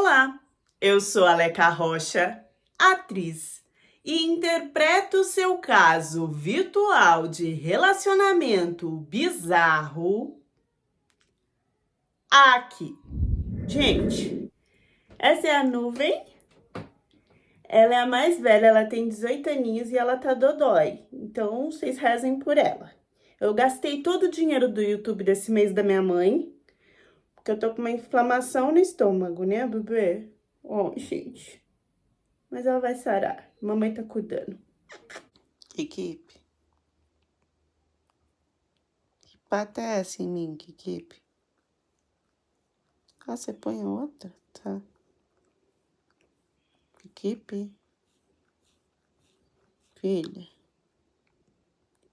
Olá, eu sou a Leca Rocha, atriz, e interpreto seu caso virtual de relacionamento bizarro aqui. Gente, essa é a Nuvem. Ela é a mais velha, ela tem 18 aninhos e ela tá dodói. Então, vocês rezem por ela. Eu gastei todo o dinheiro do YouTube desse mês da minha mãe, porque eu tô com uma inflamação no estômago, né, bebê? Ó, gente. Mas ela vai sarar. Mamãe tá cuidando. Equipe. Que pata é essa em mim, Equipe? Ah, você põe outra? Tá. Equipe. Filha.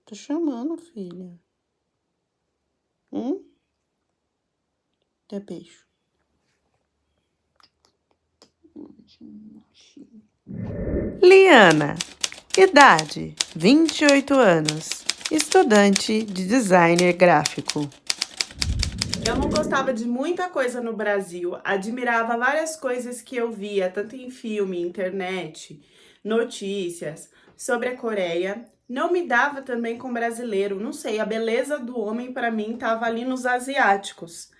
Tô chamando, filha. Dê beijo. Liana. Idade: 28 anos. Estudante de designer gráfico. Eu não gostava de muita coisa no Brasil, admirava várias coisas que eu via, tanto em filme, internet, notícias, sobre a Coreia. Não me dava também com brasileiro, não sei, a beleza do homem para mim tava ali nos asiáticos.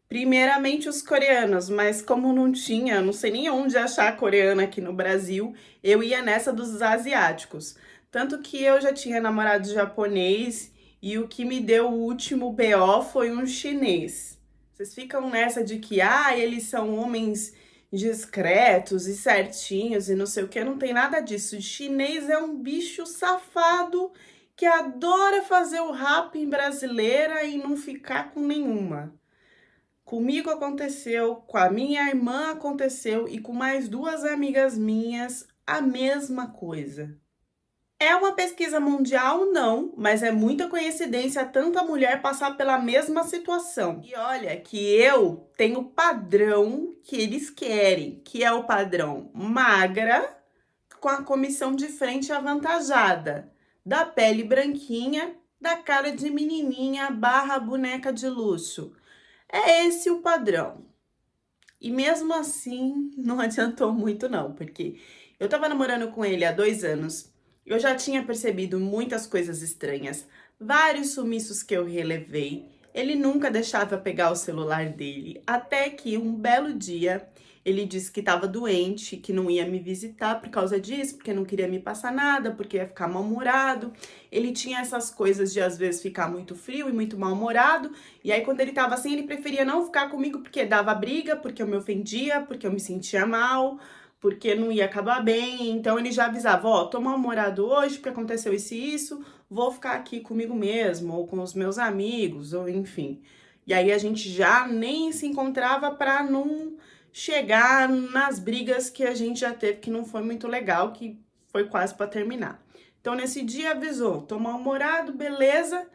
Primeiramente os coreanos, mas como não tinha, não sei nem onde achar coreana aqui no Brasil, eu ia nessa dos asiáticos. Tanto que eu já tinha namorado japonês e o que me deu o último BO foi um chinês. Vocês ficam nessa de que, eles são homens discretos e certinhos e não sei o que, não tem nada disso. O chinês é um bicho safado que adora fazer o rap em brasileira e não ficar com nenhuma. Comigo aconteceu, com a minha irmã aconteceu e com mais duas amigas minhas a mesma coisa. É uma pesquisa mundial, não, mas é muita coincidência tanta mulher passar pela mesma situação. E olha que eu tenho o padrão que eles querem, que é o padrão magra, com a comissão de frente avantajada, da pele branquinha, da cara de menininha barra boneca de luxo. É esse o padrão. E mesmo assim, não adiantou muito não, porque eu tava namorando com ele há 2 anos, eu já tinha percebido muitas coisas estranhas, vários sumiços que eu relevei, ele nunca deixava pegar o celular dele, até que um belo dia ele disse que estava doente, que não ia me visitar por causa disso, porque não queria me passar nada, porque ia ficar mal-humorado. Ele tinha essas coisas de às vezes ficar muito frio e muito mal-humorado, e aí quando ele tava assim, ele preferia não ficar comigo porque dava briga, porque eu me ofendia, porque eu me sentia mal, porque não ia acabar bem. Então ele já avisava, ó, tô mal-humorado hoje porque aconteceu isso e isso, vou ficar aqui comigo mesmo, ou com os meus amigos, ou enfim. E aí a gente já nem se encontrava pra não chegar nas brigas que a gente já teve, que não foi muito legal, que foi quase pra terminar. Então nesse dia avisou, tô mal-humorado, beleza.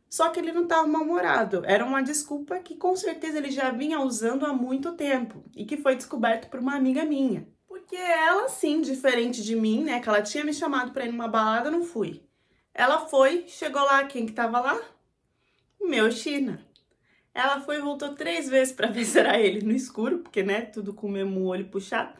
Só que ele não estava mal-humorado. Era uma desculpa que com certeza ele já vinha usando há muito tempo e que foi descoberto por uma amiga minha. Porque ela, sim, diferente de mim, né, que ela tinha me chamado para ir numa balada, não fui. Ela foi, chegou lá, quem que tava lá? Meu China. Ela foi e voltou 3 vezes para ver se era ele no escuro, porque, né, tudo com o mesmo olho puxado.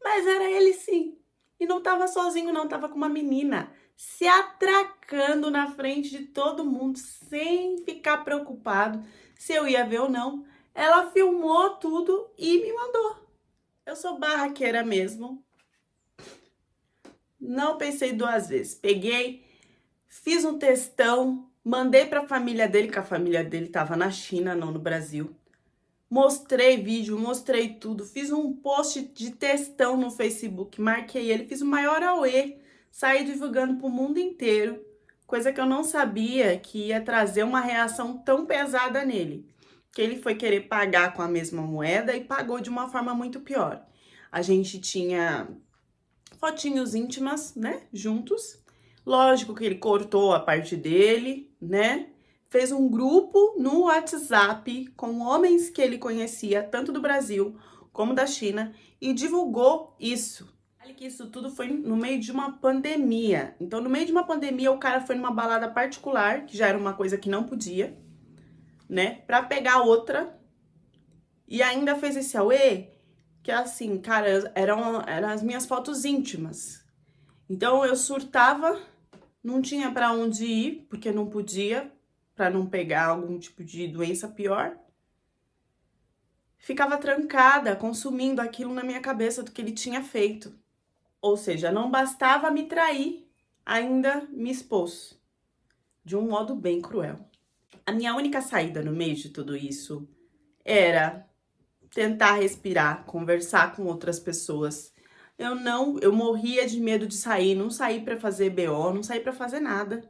Mas era ele sim. E não tava sozinho, não, tava com uma menina se atracando na frente de todo mundo, sem ficar preocupado se eu ia ver ou não. Ela filmou tudo e me mandou. Eu sou barraqueira mesmo. Não pensei 2 vezes. Peguei, fiz um textão, mandei pra família dele, que a família dele tava na China, não no Brasil. Mostrei vídeo, mostrei tudo, fiz um post de textão no Facebook, marquei ele, fiz o maior auê, saí divulgando pro mundo inteiro, coisa que eu não sabia que ia trazer uma reação tão pesada nele, que ele foi querer pagar com a mesma moeda e pagou de uma forma muito pior. A gente tinha fotinhos íntimas, né, juntos, lógico que ele cortou a parte dele, né, fez um grupo no WhatsApp com homens que ele conhecia, tanto do Brasil como da China, e divulgou isso. Olha que isso tudo foi no meio de uma pandemia. Então, no meio de uma pandemia, o cara foi numa balada particular, que já era uma coisa que não podia, né, pra pegar outra, e ainda fez esse auê, que assim, cara, eram as minhas fotos íntimas. Então eu surtava, não tinha pra onde ir, porque não podia, pra não pegar algum tipo de doença pior. Ficava trancada, consumindo aquilo na minha cabeça do que ele tinha feito. Ou seja, não bastava me trair, ainda me expôs de um modo bem cruel. A minha única saída no meio de tudo isso era tentar respirar, conversar com outras pessoas. Eu morria de medo de sair, não saí para fazer BO, não saí para fazer nada.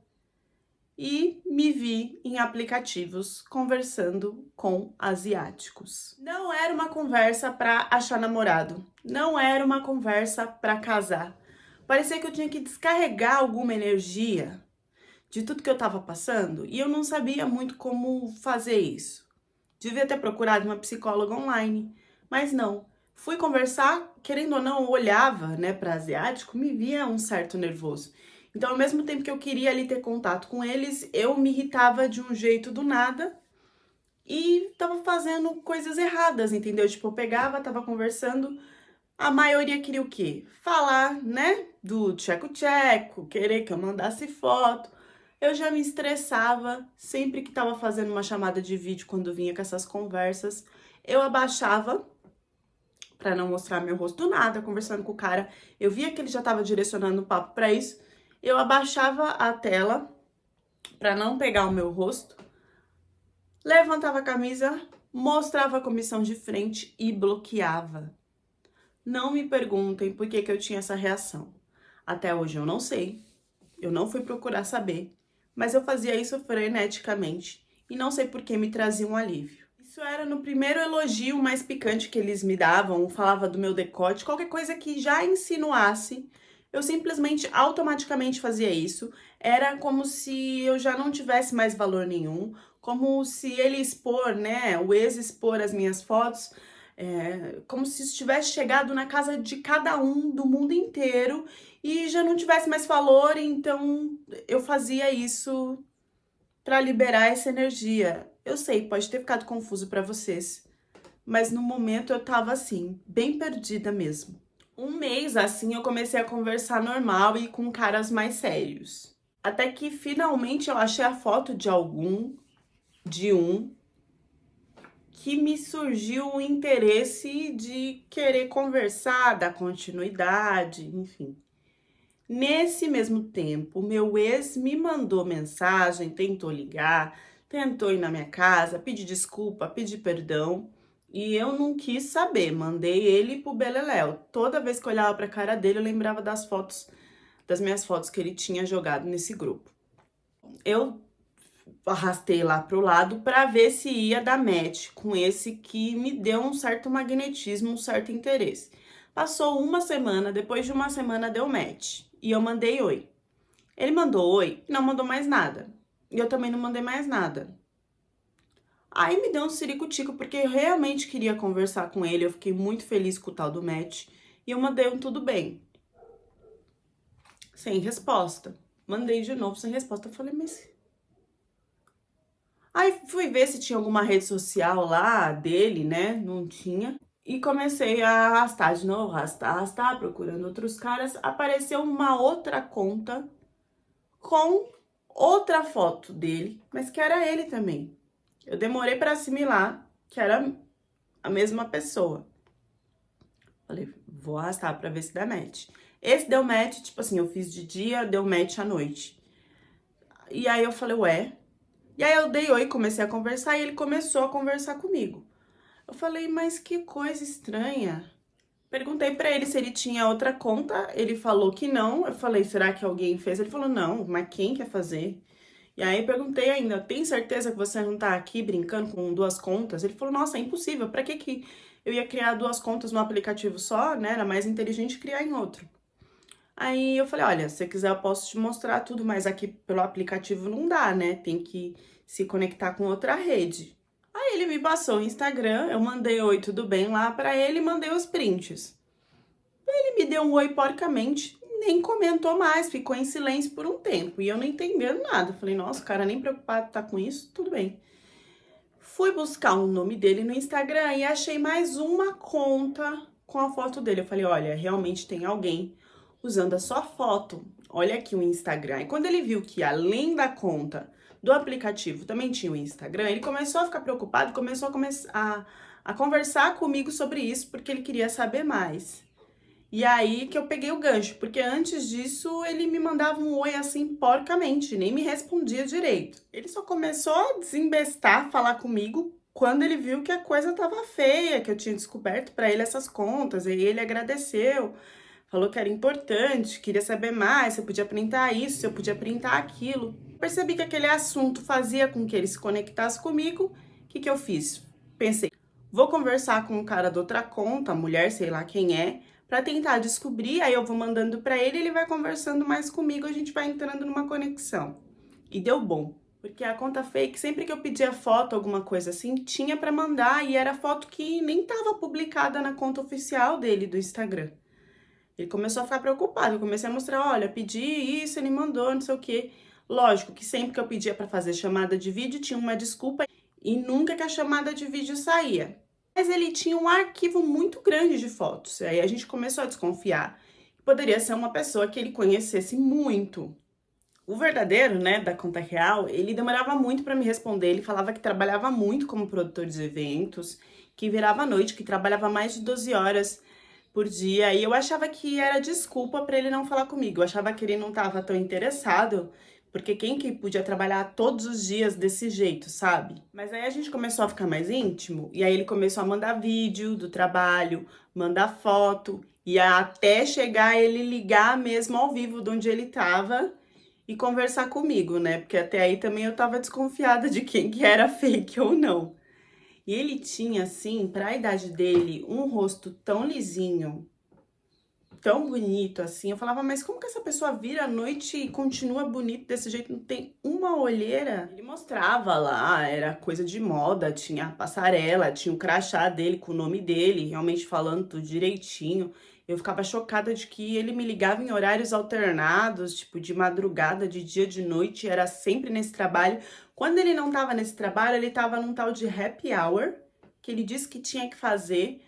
E me vi em aplicativos conversando com asiáticos. Não era uma conversa para achar namorado, não era uma conversa para casar. Parecia que eu tinha que descarregar alguma energia de tudo que eu estava passando e eu não sabia muito como fazer isso. Devia ter procurado uma psicóloga online, mas não. Fui conversar, querendo ou não, eu olhava, né, para asiático, me via um certo nervoso. Então, ao mesmo tempo que eu queria ali ter contato com eles, eu me irritava de um jeito do nada e tava fazendo coisas erradas, entendeu? Tipo, eu pegava, tava conversando, a maioria queria o quê? Falar, né, do tcheco-tcheco, querer que eu mandasse foto. Eu já me estressava sempre que tava fazendo uma chamada de vídeo, quando vinha com essas conversas. Eu abaixava pra não mostrar meu rosto do nada, conversando com o cara. Eu via que ele já tava direcionando o papo pra isso. Eu abaixava a tela pra não pegar o meu rosto. Levantava a camisa, mostrava a comissão de frente e bloqueava. Não me perguntem por que eu tinha essa reação. Até hoje eu não sei. Eu não fui procurar saber. Mas eu fazia isso freneticamente e não sei por que me trazia um alívio. Isso era no primeiro elogio mais picante que eles me davam, falava do meu decote, qualquer coisa que já insinuasse, eu simplesmente automaticamente fazia isso. Era como se eu já não tivesse mais valor nenhum, como se ele expor, né, o ex-expor as minhas fotos, como se isso tivesse chegado na casa de cada um do mundo inteiro e já não tivesse mais valor, então eu fazia isso para liberar essa energia. Eu sei, pode ter ficado confuso para vocês, mas no momento eu tava assim, bem perdida mesmo. Um mês assim eu comecei a conversar normal e com caras mais sérios. Até que finalmente eu achei a foto de um, que me surgiu o interesse de querer conversar, dar continuidade, enfim. Nesse mesmo tempo, meu ex me mandou mensagem, tentou ligar, tentou ir na minha casa, pedir desculpa, pedir perdão, e eu não quis saber, mandei ele pro beleléu. Toda vez que eu olhava pra cara dele, eu lembrava das minhas fotos que ele tinha jogado nesse grupo. Eu arrastei lá pro lado para ver se ia dar match com esse que me deu um certo magnetismo, um certo interesse. Passou uma semana, depois de uma semana deu match e eu mandei oi. Ele mandou oi e não mandou mais nada. E eu também não mandei mais nada. Aí me deu um ciricutico porque eu realmente queria conversar com ele, eu fiquei muito feliz com o tal do match e eu mandei um tudo bem. Sem resposta. Mandei de novo sem resposta, eu falei, mas... Aí fui ver se tinha alguma rede social lá dele, né? Não tinha. E comecei a arrastar de novo, arrastar, procurando outros caras. Apareceu uma outra conta com outra foto dele, mas que era ele também. Eu demorei para assimilar que era a mesma pessoa. Falei, vou arrastar para ver se dá match. Esse deu match, tipo assim, eu fiz de dia, deu match à noite. E aí eu falei, ué... E aí eu dei oi, comecei a conversar e ele começou a conversar comigo. Eu falei, mas que coisa estranha. Perguntei pra ele se ele tinha outra conta, ele falou que não. Eu falei, será que alguém fez? Ele falou, não, mas quem quer fazer? E aí perguntei ainda, tem certeza que você não tá aqui brincando com duas contas? Ele falou, nossa, é impossível, pra que eu ia criar duas contas no aplicativo só, né? Era mais inteligente criar em outro. Aí eu falei, olha, se você quiser eu posso te mostrar tudo, mas aqui pelo aplicativo não dá, né? Tem que se conectar com outra rede. Aí ele me passou o Instagram, eu mandei oi, tudo bem lá pra ele e mandei os prints. Ele me deu um oi porcamente, nem comentou mais, ficou em silêncio por um tempo. E eu não entendendo nada. Falei, nossa, o cara nem preocupado tá com isso, tudo bem. Fui buscar o nome dele no Instagram e achei mais uma conta com a foto dele. Eu falei, olha, realmente tem alguém usando a sua foto. Olha aqui o Instagram. E quando ele viu que além da conta do aplicativo também tinha o Instagram, ele começou a ficar preocupado, começou a conversar comigo sobre isso, porque ele queria saber mais. E aí que eu peguei o gancho, porque antes disso ele me mandava um oi assim porcamente, nem me respondia direito. Ele só começou a desembestar, falar comigo quando ele viu que a coisa tava feia, que eu tinha descoberto para ele essas contas, e ele agradeceu, falou que era importante, queria saber mais, se eu podia printar isso, se eu podia printar aquilo. Percebi que aquele assunto fazia com que ele se conectasse comigo. O que eu fiz? Pensei, vou conversar com o cara da outra conta, a mulher, sei lá quem é, para tentar descobrir, aí eu vou mandando para ele, ele vai conversando mais comigo, a gente vai entrando numa conexão. E deu bom, porque a conta fake, sempre que eu pedia foto, alguma coisa assim, tinha para mandar e era foto que nem estava publicada na conta oficial dele do Instagram. Ele começou a ficar preocupado, eu comecei a mostrar, olha, pedi isso, ele mandou, não sei o quê. Lógico que sempre que eu pedia para fazer chamada de vídeo, tinha uma desculpa e nunca que a chamada de vídeo saía. Mas ele tinha um arquivo muito grande de fotos, aí a gente começou a desconfiar. Poderia ser uma pessoa que ele conhecesse muito. O verdadeiro, né, da conta real, ele demorava muito para me responder, ele falava que trabalhava muito como produtor de eventos, que virava à noite, que trabalhava mais de 12 horas por dia, e eu achava que era desculpa para ele não falar comigo. Eu achava que ele não estava tão interessado, porque quem que podia trabalhar todos os dias desse jeito, sabe? Mas aí a gente começou a ficar mais íntimo, e aí ele começou a mandar vídeo do trabalho, mandar foto, e até chegar ele ligar mesmo ao vivo de onde ele tava e conversar comigo, né? Porque até aí também eu tava desconfiada de quem que era fake ou não. E ele tinha, assim, para a idade dele, um rosto tão lisinho, tão bonito, assim. Eu falava, mas como que essa pessoa vira à noite e continua bonito desse jeito? Não tem uma olheira? Ele mostrava lá, era coisa de moda, tinha a passarela, tinha o crachá dele com o nome dele, realmente falando tudo direitinho. Eu ficava chocada de que ele me ligava em horários alternados, tipo de madrugada, de dia, de noite, era sempre nesse trabalho. Quando ele não tava nesse trabalho, ele tava num tal de happy hour, que ele disse que tinha que fazer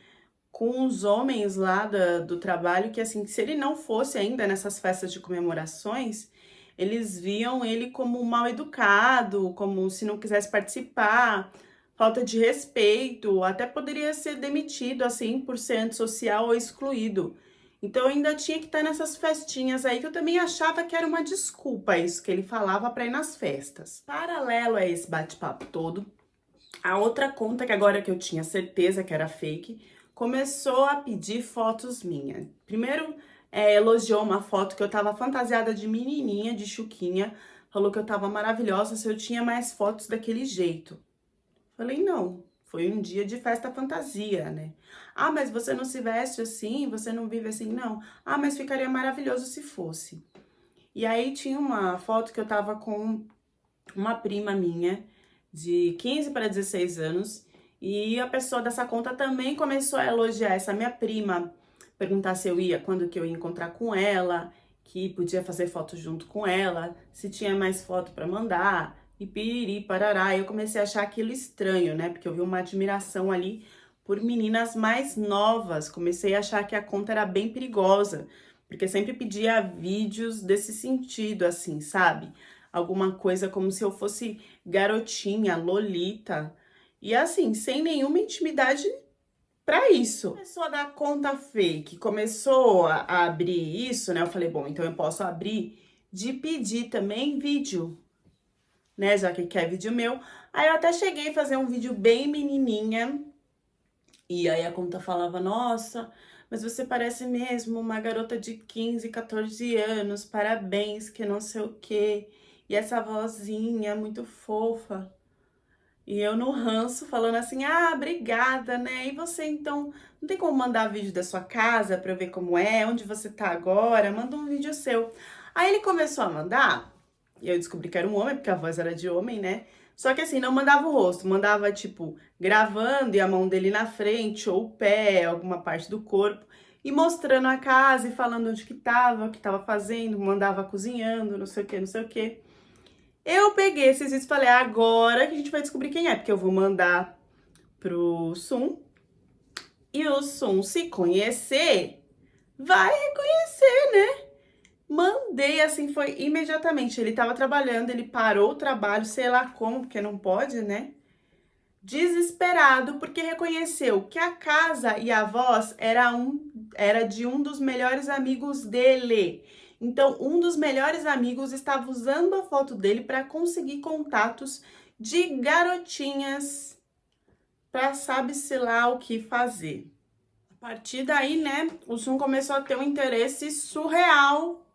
com os homens lá do trabalho, que assim, se ele não fosse ainda nessas festas de comemorações, eles viam ele como mal educado, como se não quisesse participar, falta de respeito, até poderia ser demitido, assim, por ser antissocial ou excluído. Então eu ainda tinha que estar nessas festinhas aí, que eu também achava que era uma desculpa isso que ele falava para ir nas festas. Paralelo a esse bate-papo todo, a outra conta, que agora que eu tinha certeza que era fake, começou a pedir fotos minhas. Primeiro, elogiou uma foto que eu tava fantasiada de menininha, de chuquinha, falou que eu tava maravilhosa se eu tinha mais fotos daquele jeito. Falei, não, foi um dia de festa fantasia, né? Ah, mas você não se veste assim, você não vive assim, não. Ah, mas ficaria maravilhoso se fosse. E aí tinha uma foto que eu tava com uma prima minha, de 15 para 16 anos, e a pessoa dessa conta também começou a elogiar essa minha prima, perguntar se eu ia, quando que eu ia encontrar com ela, que podia fazer foto junto com ela, se tinha mais foto para mandar, e piriri, parará. Eu comecei a achar aquilo estranho, né? Porque eu vi uma admiração ali por meninas mais novas. Comecei a achar que a conta era bem perigosa, porque sempre pedia vídeos desse sentido, assim, sabe? Alguma coisa como se eu fosse garotinha, lolita. E assim, sem nenhuma intimidade para isso. A pessoa da conta fake começou a abrir isso, né? Eu falei, bom, então eu posso abrir de pedir também vídeo, né? Já que quer vídeo meu. Aí eu até cheguei a fazer um vídeo bem menininha. E aí a conta falava, nossa, mas você parece mesmo uma garota de 15, 14 anos, parabéns, que não sei o quê. E essa vozinha muito fofa. E eu no ranço falando assim, ah, obrigada, né? E você então, não tem como mandar vídeo da sua casa pra eu ver como é, onde você tá agora? Manda um vídeo seu. Aí ele começou a mandar, e eu descobri que era um homem, porque a voz era de homem, né? Só que assim, não mandava o rosto, mandava tipo, gravando e a mão dele na frente, ou o pé, alguma parte do corpo, e mostrando a casa e falando onde que tava, o que tava fazendo, mandava cozinhando, não sei o que, não sei o que. Eu peguei esses vídeos e falei, agora que a gente vai descobrir quem é, porque eu vou mandar pro Sum e o Sun se conhecer, vai reconhecer, né? Mandei, assim, foi imediatamente. Ele tava trabalhando, ele parou o trabalho, sei lá como, porque não pode, né? Desesperado, porque reconheceu que a casa e a voz era de um dos melhores amigos dele. Então, um dos melhores amigos estava usando a foto dele para conseguir contatos de garotinhas para sabe-se lá o que fazer. A partir daí, né, o Sun começou a ter um interesse surreal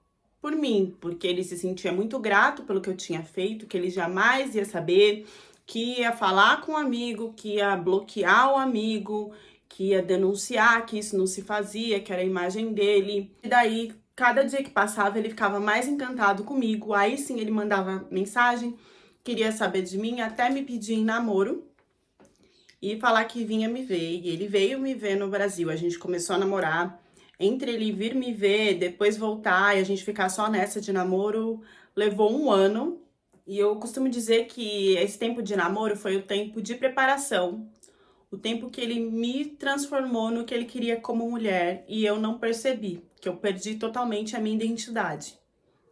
por mim, porque ele se sentia muito grato pelo que eu tinha feito, que ele jamais ia saber, que ia falar com o amigo, que ia bloquear o amigo, que ia denunciar que isso não se fazia, que era a imagem dele. E daí, cada dia que passava, ele ficava mais encantado comigo. Aí sim, ele mandava mensagem, queria saber de mim, até me pedir em namoro e falar que vinha me ver. E ele veio me ver no Brasil. A gente começou a namorar. Entre ele vir me ver, depois voltar e a gente ficar só nessa de namoro, levou 1 ano. E eu costumo dizer que esse tempo de namoro foi o tempo de preparação. O tempo que ele me transformou no que ele queria como mulher. E eu não percebi, que eu perdi totalmente a minha identidade.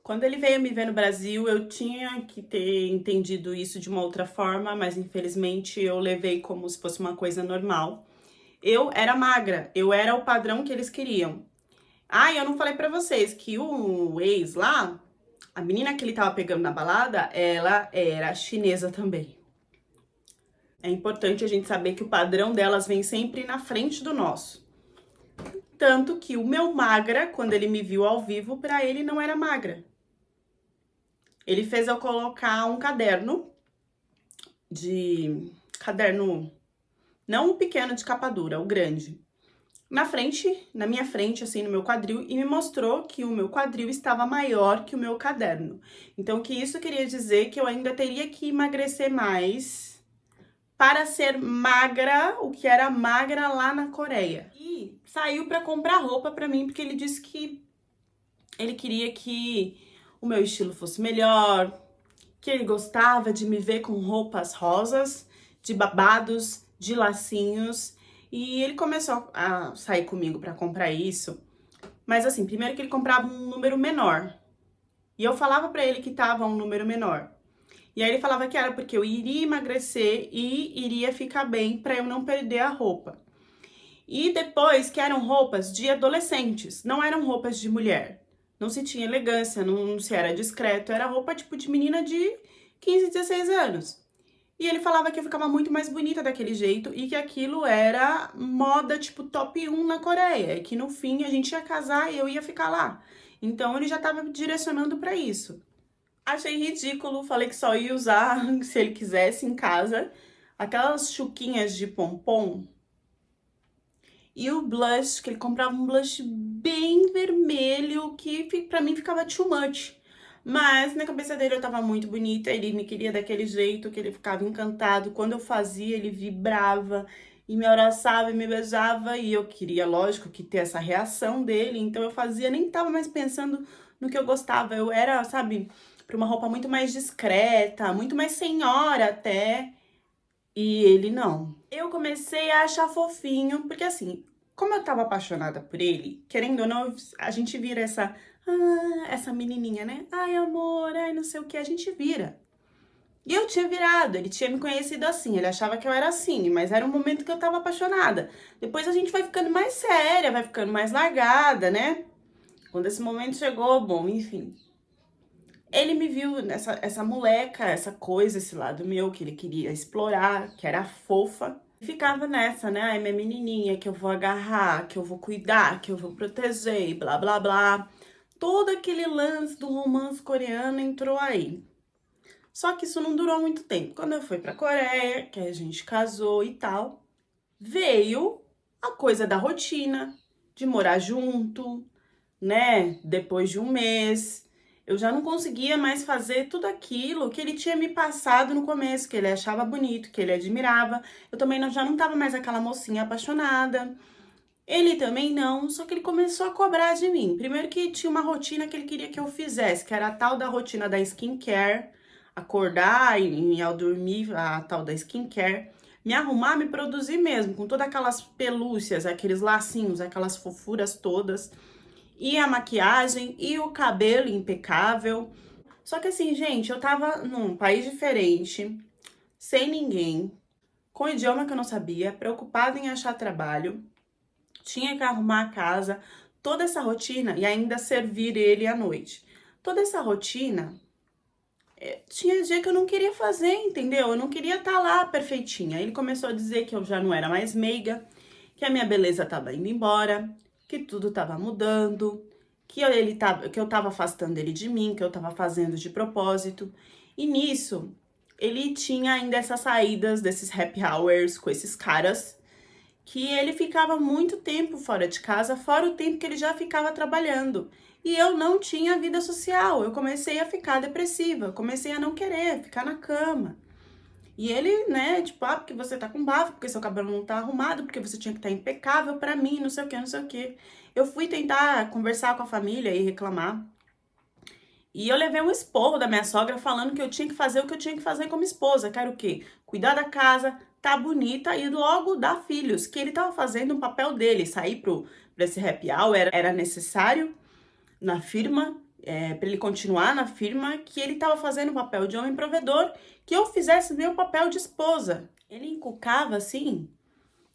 Quando ele veio me ver no Brasil, eu tinha que ter entendido isso de uma outra forma, mas infelizmente eu levei como se fosse uma coisa normal. Eu era magra, eu era o padrão que eles queriam. Ah, e eu não falei pra vocês que o ex lá, a menina que ele tava pegando na balada, ela era chinesa também. É importante a gente saber que o padrão delas vem sempre na frente do nosso. Tanto que o meu magra, quando ele me viu ao vivo, pra ele não era magra. Ele fez eu colocar um caderno não o pequeno de capa dura, o grande, na minha frente, assim, no meu quadril, e me mostrou que o meu quadril estava maior que o meu caderno. Então, que isso queria dizer que eu ainda teria que emagrecer mais para ser magra, o que era magra lá na Coreia. E saiu para comprar roupa para mim, porque ele disse que ele queria que o meu estilo fosse melhor, que ele gostava de me ver com roupas rosas, de babados, de lacinhos. E ele começou a sair comigo para comprar isso. Mas assim, primeiro que ele comprava um número menor. E eu falava para ele que tava um número menor. E aí ele falava que era porque eu iria emagrecer e iria ficar bem para eu não perder a roupa. E depois que eram roupas de adolescentes, não eram roupas de mulher. Não se tinha elegância, não se era discreto, era roupa tipo de menina de 15, 16 anos. E ele falava que eu ficava muito mais bonita daquele jeito e que aquilo era moda tipo top 1 na Coreia. E que no fim a gente ia casar e eu ia ficar lá. Então ele já estava me direcionando para isso. Achei ridículo, falei que só ia usar se ele quisesse em casa. Aquelas chuquinhas de pompom. E o blush, que ele comprava um blush bem vermelho, que pra mim ficava too much. Mas na cabeça dele eu tava muito bonita, ele me queria daquele jeito, que ele ficava encantado. Quando eu fazia, ele vibrava e me abraçava e me beijava. E eu queria, lógico, que ter essa reação dele. Então eu fazia, nem tava mais pensando no que eu gostava. Eu era, sabe, pra uma roupa muito mais discreta, muito mais senhora até. E ele não. Eu comecei a achar fofinho, porque assim, como eu tava apaixonada por ele, querendo ou não, a gente vira essa menininha, né? Ai, amor, ai, não sei o que, a gente vira. E eu tinha virado, ele tinha me conhecido assim, ele achava que eu era assim, mas era um momento que eu tava apaixonada. Depois a gente vai ficando mais séria, vai ficando mais largada, né? Quando esse momento chegou, bom, enfim. Ele me viu nessa essa moleca, essa coisa, esse lado meu que ele queria explorar, que era fofa. Ficava nessa, né? Ai, minha menininha, que eu vou agarrar, que eu vou cuidar, que eu vou proteger, e blá, blá, blá. Todo aquele lance do romance coreano entrou aí. Só que isso não durou muito tempo. Quando eu fui pra Coreia, que a gente casou e tal, veio a coisa da rotina, de morar junto, né? Depois de 1 mês. Eu já não conseguia mais fazer tudo aquilo que ele tinha me passado no começo, que ele achava bonito, que ele admirava. Eu também já não tava mais aquela mocinha apaixonada. Ele também não, só que ele começou a cobrar de mim. Primeiro que tinha uma rotina que ele queria que eu fizesse, que era a tal da rotina da skincare, acordar e ao dormir, a tal da skincare, me arrumar, me produzir mesmo, com todas aquelas pelúcias, aqueles lacinhos, aquelas fofuras todas, e a maquiagem, e o cabelo impecável. Só que assim, gente, eu tava num país diferente, sem ninguém, com idioma que eu não sabia, preocupada em achar trabalho, tinha que arrumar a casa, toda essa rotina e ainda servir ele à noite. Toda essa rotina, tinha dia que eu não queria fazer, entendeu? Eu não queria estar lá perfeitinha. Ele começou a dizer que eu já não era mais meiga, que a minha beleza tava indo embora, que tudo tava mudando, que eu tava afastando ele de mim, que eu tava fazendo de propósito. E nisso, ele tinha ainda essas saídas desses happy hours com esses caras, que ele ficava muito tempo fora de casa, fora o tempo que ele já ficava trabalhando. E eu não tinha vida social, eu comecei a ficar depressiva, eu comecei a não querer ficar na cama. E ele, né, tipo, porque você tá com bafo, porque seu cabelo não tá arrumado, porque você tinha que estar impecável pra mim, não sei o que, não sei o que. Eu fui tentar conversar com a família e reclamar. E eu levei um esporro da minha sogra falando que eu tinha que fazer o que eu tinha que fazer como esposa, que era o quê? Cuidar da casa, tá bonita e logo dar filhos, que ele tava fazendo um papel dele, sair pra esse happy hour era necessário na firma, para ele continuar na firma, que ele estava fazendo o papel de homem provedor, que eu fizesse meu papel de esposa. Ele encucava assim,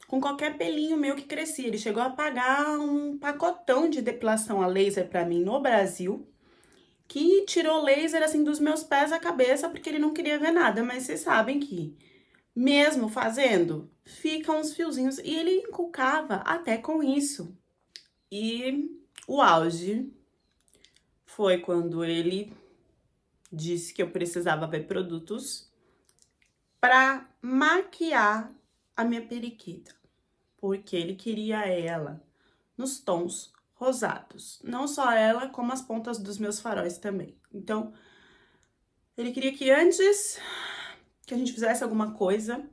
com qualquer pelinho meu que crescia. Ele chegou a pagar um pacotão de depilação a laser para mim no Brasil, que tirou laser assim dos meus pés à cabeça, porque ele não queria ver nada. Mas vocês sabem que, mesmo fazendo, ficam uns fiozinhos. E ele encucava até com isso. E o auge foi quando ele disse que eu precisava ver produtos para maquiar a minha periquita, porque ele queria ela nos tons rosados, não só ela, como as pontas dos meus faróis também. Então, ele queria que antes que a gente fizesse alguma coisa,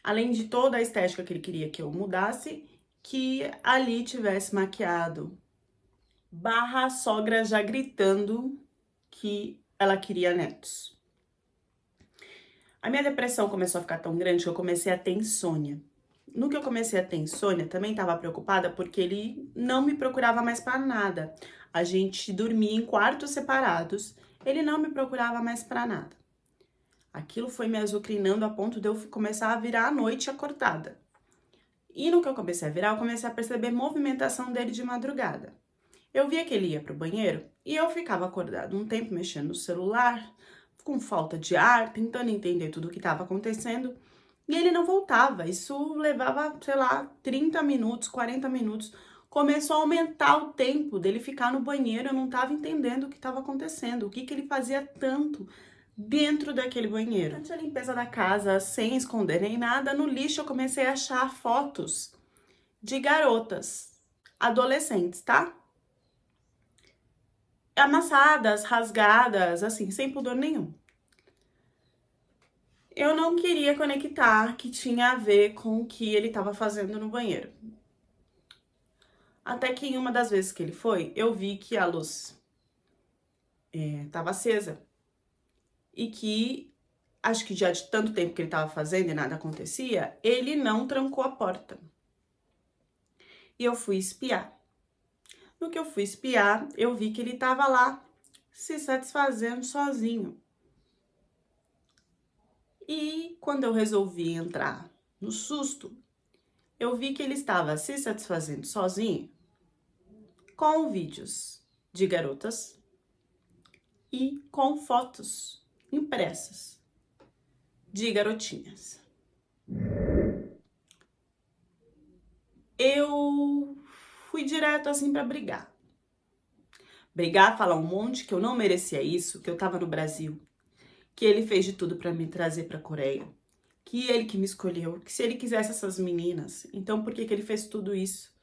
além de toda a estética que ele queria que eu mudasse, que ali tivesse maquiado. Barra sogra já gritando que ela queria netos. A minha depressão começou a ficar tão grande que eu comecei a ter insônia. No que eu comecei a ter insônia, também estava preocupada porque ele não me procurava mais para nada. A gente dormia em quartos separados, ele não me procurava mais para nada. Aquilo foi me azucrinando a ponto de eu começar a virar à noite acordada. E no que eu comecei a virar, eu comecei a perceber movimentação dele de madrugada. Eu via que ele ia pro banheiro e eu ficava acordada um tempo mexendo no celular, com falta de ar, tentando entender tudo o que estava acontecendo, e ele não voltava. Isso levava, sei lá, 30 minutos, 40 minutos. Começou a aumentar o tempo dele ficar no banheiro, eu não estava entendendo o que estava acontecendo, o que ele fazia tanto dentro daquele banheiro. Durante a limpeza da casa, sem esconder nem nada, no lixo eu comecei a achar fotos de garotas, adolescentes, tá? Amassadas, rasgadas, assim, sem pudor nenhum. Eu não queria conectar que tinha a ver com o que ele estava fazendo no banheiro. Até que em uma das vezes que ele foi, eu vi que a luz estava acesa. E que, acho que já de tanto tempo que ele estava fazendo e nada acontecia, ele não trancou a porta. E eu fui espiar. No que eu fui espiar, eu vi que ele estava lá, se satisfazendo sozinho. E quando eu resolvi entrar no susto, eu vi que ele estava se satisfazendo sozinho com vídeos de garotas e com fotos impressas de garotinhas. Eu fui direto assim pra brigar. Falar um monte que eu não merecia isso, que eu tava no Brasil, que ele fez de tudo pra me trazer pra Coreia, que ele que me escolheu, que se ele quisesse essas meninas, então por que ele fez tudo isso?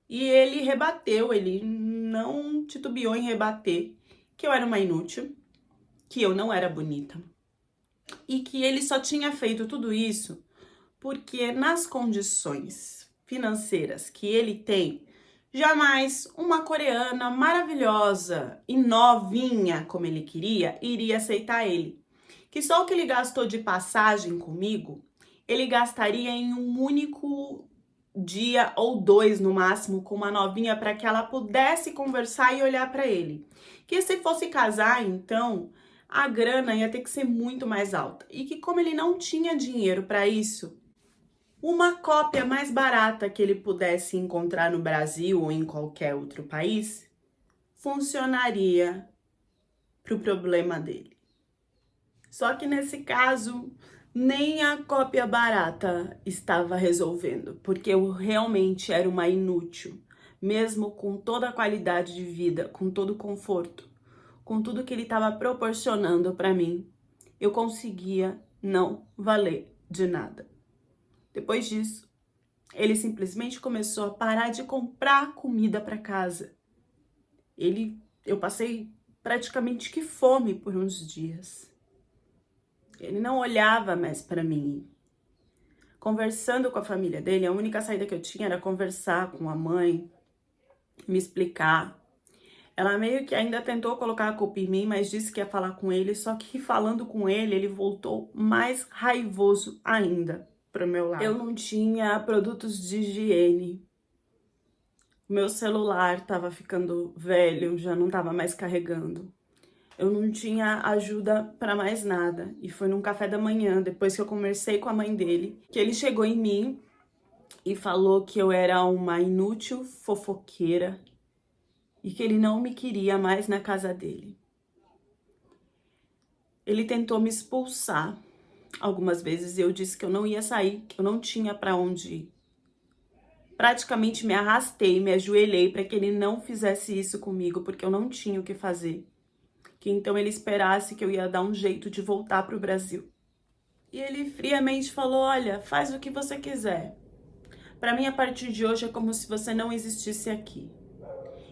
E ele rebateu, ele não titubeou em rebater que eu era uma inútil, que eu não era bonita e que ele só tinha feito tudo isso porque nas condições financeiras que ele tem, jamais uma coreana maravilhosa e novinha como ele queria, iria aceitar ele. Que só o que ele gastou de passagem comigo ele gastaria em um único dia ou 2 no máximo com uma novinha para que ela pudesse conversar e olhar para ele. Que se fosse casar, então, a grana ia ter que ser muito mais alta. E que como ele não tinha dinheiro para isso, uma cópia mais barata que ele pudesse encontrar no Brasil ou em qualquer outro país funcionaria para o problema dele. Só que nesse caso, nem a cópia barata estava resolvendo, porque eu realmente era uma inútil, mesmo com toda a qualidade de vida, com todo o conforto, com tudo que ele estava proporcionando para mim, eu conseguia não valer de nada. Depois disso, ele simplesmente começou a parar de comprar comida para casa. Eu passei praticamente que fome por uns dias. Ele não olhava mais para mim. Conversando com a família dele, a única saída que eu tinha era conversar com a mãe, me explicar. Ela meio que ainda tentou colocar a culpa em mim, mas disse que ia falar com ele, só que falando com ele, ele voltou mais raivoso ainda pro meu lado. Eu não tinha produtos de higiene. Meu celular estava ficando velho, já não estava mais carregando. Eu não tinha ajuda para mais nada. E foi num café da manhã, depois que eu conversei com a mãe dele, que ele chegou em mim e falou que eu era uma inútil fofoqueira e que ele não me queria mais na casa dele. Ele tentou me expulsar algumas vezes e eu disse que eu não ia sair, que eu não tinha para onde ir. Praticamente me arrastei, me ajoelhei para que ele não fizesse isso comigo, porque eu não tinha o que fazer. Que então ele esperasse que eu ia dar um jeito de voltar para o Brasil. E ele friamente falou, olha, faz o que você quiser. Para mim, a partir de hoje, é como se você não existisse aqui.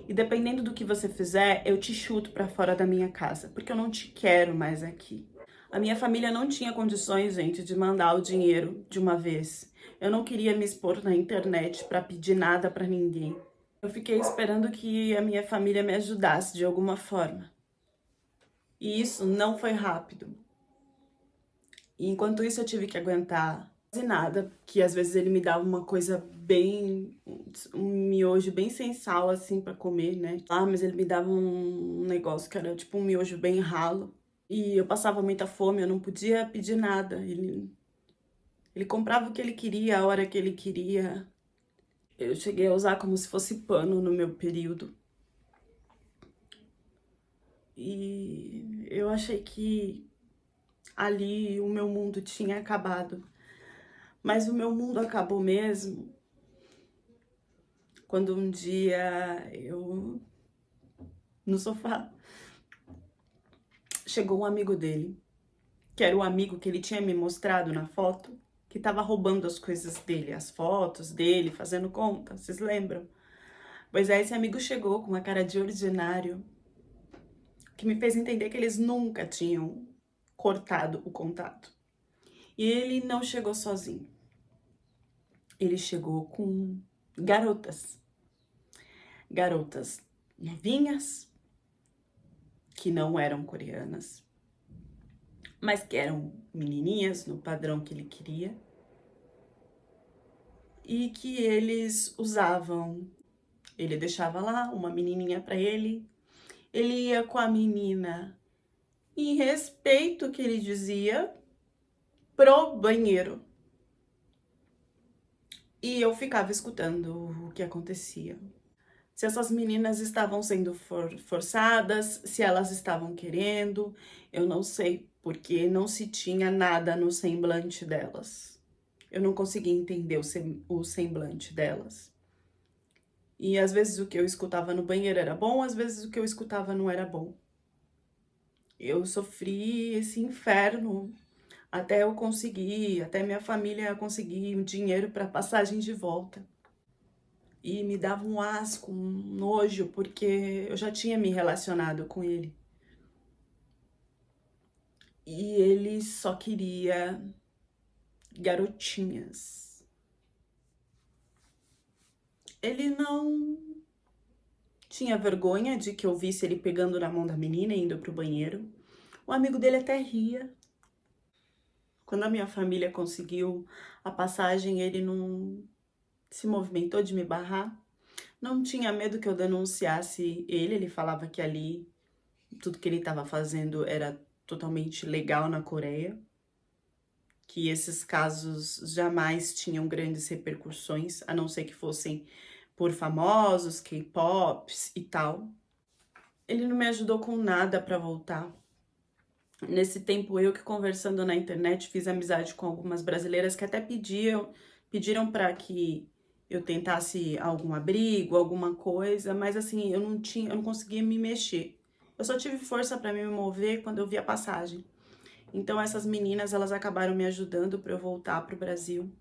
E dependendo do que você fizer, eu te chuto para fora da minha casa, porque eu não te quero mais aqui. A minha família não tinha condições, gente, de mandar o dinheiro de uma vez. Eu não queria me expor na internet para pedir nada para ninguém. Eu fiquei esperando que a minha família me ajudasse de alguma forma. E isso não foi rápido. E enquanto isso eu tive que aguentar quase nada, que às vezes ele me dava uma coisa bem, um miojo bem sem sal assim pra comer, né? Mas ele me dava um negócio que era tipo um miojo bem ralo. E eu passava muita fome, eu não podia pedir nada. Ele comprava o que ele queria, a hora que ele queria. Eu cheguei a usar como se fosse pano no meu período. E eu achei que ali o meu mundo tinha acabado. Mas o meu mundo acabou mesmo quando um dia eu, no sofá, chegou um amigo dele, que era o amigo que ele tinha me mostrado na foto, que tava roubando as coisas dele, as fotos dele, fazendo conta, vocês lembram? Pois é, esse amigo chegou com uma cara de ordinário, que me fez entender que eles nunca tinham cortado o contato. E ele não chegou sozinho. Ele chegou com garotas. Garotas novinhas, que não eram coreanas, mas que eram menininhas no padrão que ele queria. E que eles usavam. Ele deixava lá uma menininha para ele. Ele ia com a menina, em respeito que ele dizia, pro banheiro. E eu ficava escutando o que acontecia. Se essas meninas estavam sendo forçadas, se elas estavam querendo, eu não sei, porque não se tinha nada no semblante delas. Eu não conseguia entender o semblante delas. E às vezes o que eu escutava no banheiro era bom, às vezes o que eu escutava não era bom. Eu sofri esse inferno até eu conseguir, até minha família conseguir dinheiro para passagem de volta. E me dava um asco, um nojo, porque eu já tinha me relacionado com ele. E ele só queria garotinhas. Ele não tinha vergonha de que eu visse ele pegando na mão da menina e indo pro banheiro. O amigo dele até ria. Quando a minha família conseguiu a passagem, ele não se movimentou de me barrar. Não tinha medo que eu denunciasse ele. Ele falava que ali tudo que ele estava fazendo era totalmente legal na Coreia, que esses casos jamais tinham grandes repercussões, a não ser que fossem por famosos, K-pops e tal. Ele não me ajudou com nada para voltar. Nesse tempo, eu que conversando na internet, fiz amizade com algumas brasileiras que até pediram para que eu tentasse algum abrigo, alguma coisa, mas assim, eu não conseguia me mexer. Eu só tive força para me mover quando eu vi a passagem. Então essas meninas, elas acabaram me ajudando para eu voltar pro Brasil.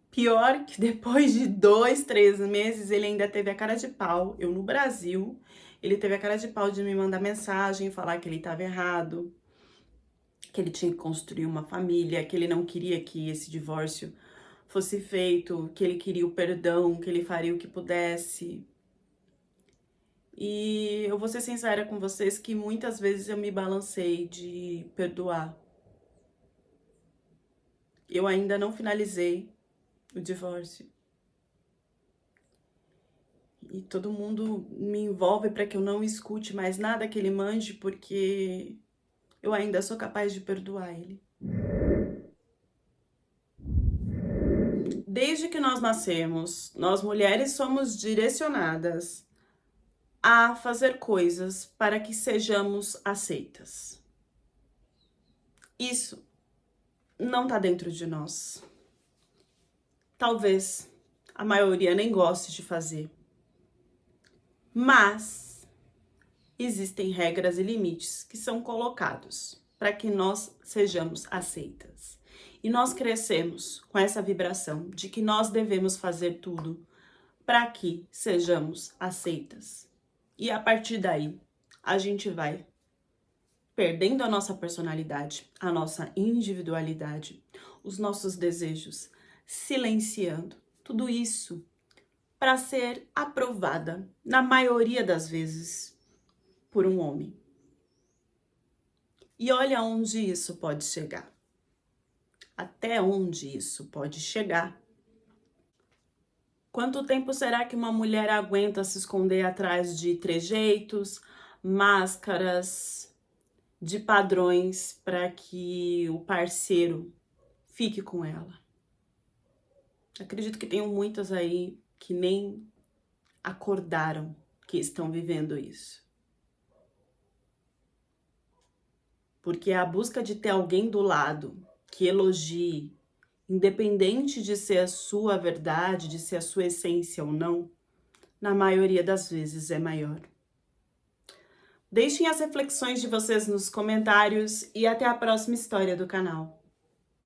Pior que depois de 2, 3 meses, ele ainda teve a cara de pau, eu no Brasil, ele teve a cara de pau de me mandar mensagem, falar que ele estava errado, que ele tinha que construir uma família, que ele não queria que esse divórcio fosse feito, que ele queria o perdão, que ele faria o que pudesse. E eu vou ser sincera com vocês que muitas vezes eu me balancei de perdoar. Eu ainda não finalizei o divórcio. E todo mundo me envolve para que eu não escute mais nada que ele mande, porque eu ainda sou capaz de perdoar ele. Desde que nós nascemos, nós mulheres somos direcionadas a fazer coisas para que sejamos aceitas. Isso não está dentro de nós. Talvez a maioria nem goste de fazer. Mas existem regras e limites que são colocados para que nós sejamos aceitas. E nós crescemos com essa vibração de que nós devemos fazer tudo para que sejamos aceitas. E a partir daí, a gente vai perdendo a nossa personalidade, a nossa individualidade, os nossos desejos, silenciando tudo isso para ser aprovada, na maioria das vezes, por um homem. E olha onde isso pode chegar. Até onde isso pode chegar. Quanto tempo será que uma mulher aguenta se esconder atrás de trejeitos, máscaras, de padrões para que o parceiro fique com ela? Acredito que tenham muitas aí que nem acordaram que estão vivendo isso. Porque a busca de ter alguém do lado que elogie, independente de ser a sua verdade, de ser a sua essência ou não, na maioria das vezes é maior. Deixem as reflexões de vocês nos comentários e até a próxima história do canal.